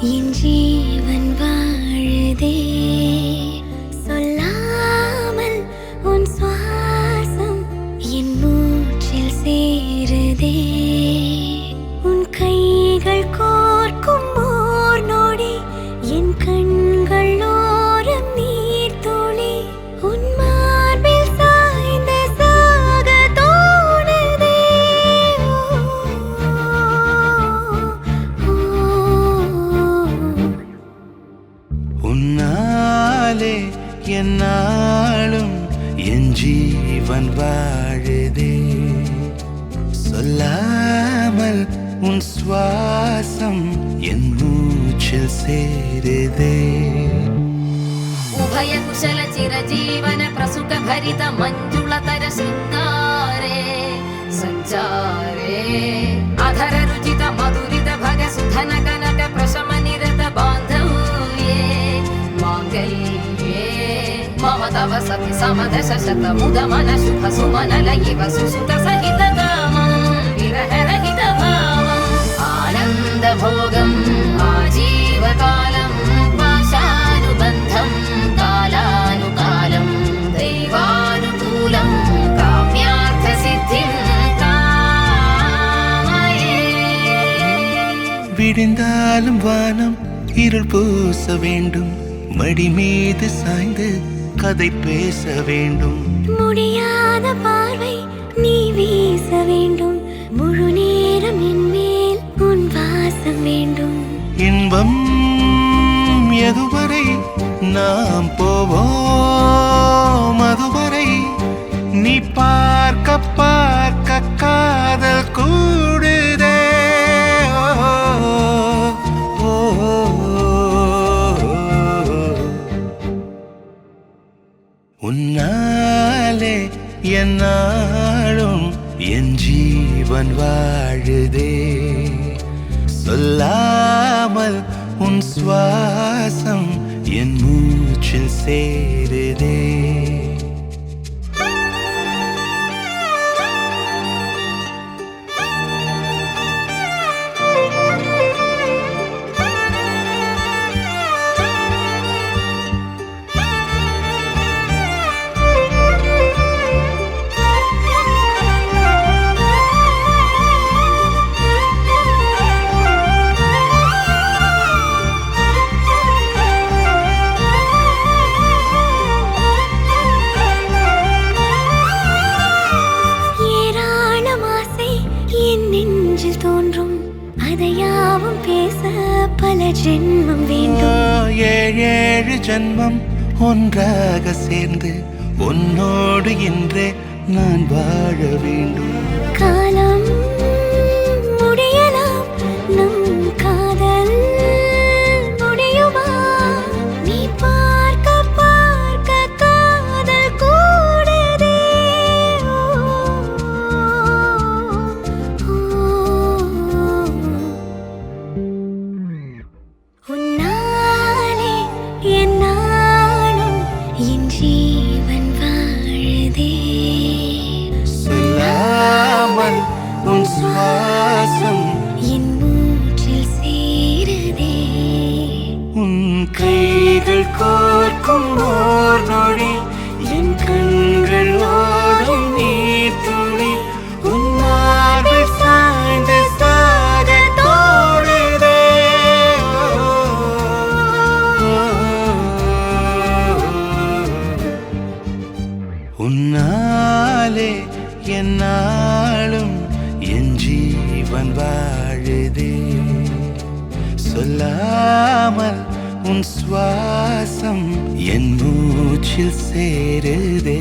என் ஜீவன் வாழுதே சொல்லாமல் உன் சுவாசம் என் மூச்சில் சேருதே உன் கைகள் கோர்க்கும் ஓர் நொடி என் கண்கள் ஓரம் நீர் துளி உன் மார்பில் சாய்ந்த சாக தோணுதே உன்னாலே என்னாலும் என் ஜீவன் வாழுதே சொல்லாமல் உன் சுவாசம் என் மூச்சில் சேருதே उभय कुशल चिरजीवन प्रसुख भरित मंजुलतर शृंगारे संचारे अधर रुचित मधुरित भग सुधन कनक प्रशम निरत बांधव्ये मांगल्ये मम तव सति समदश शत मुद मन शुभ सुमन लयिव सुसुत सहित कामं विरह रहित भावम् आनंद भोगम् आजीवकालम् पाशानुबन्धं कालानुकालं दैवानुकूलं काम्यार्थसिद्धिं कामये விடிந்தாலும் வானம் இருள் பூச வேண்டும் மடி மீது சாய்ந்து கதை பேச வேண்டும் முடியாத பார்வை நீ வீச வேண்டும் முழு நேரம் என் மேல் உன் வாசம் வேண்டும் இன்பம் எதுவரை நாம் போவோம் அதுவரை நீ பார்க்க பார்க்க காதல் கூடுதே ஓ, ஓ, உன்னாலே என்னாலும் என் ஜீவன் வாழுதே சொல்லாமல் உன் சுவாசம் என் மூச்சில் சேருதே தோன்றும் அதையாவும் பேச பல ஜென்மம் வேண்டும் ஏழு ஜென்மம் ஒன்றாக சேர்ந்து உன்னோடு இன்றே நான் வாழ வேண்டும் காலம் முடியலாம் நம் காதல் முடியுமா நீ பார்க்க பார்க்க காதல் கூடுதே உன்னாலே என்னாலும் என் ஜீவன் வாழுதே சொல்லாமல் உன் சுவாசம் என் மூச்சில் சேருதே உன் கைகள் கோர்க்கும் ஓர் நொடி என் கண்கள் ஓடும் நீர் துளி உன் மார்பில் சாய்ந்து சாக தோணுதே உன்னாலே என்னாலும் என் ஜீவன் வாழுதே சொல்லாமல் உன் சுவாசம் என் மூச்சில் சேருதே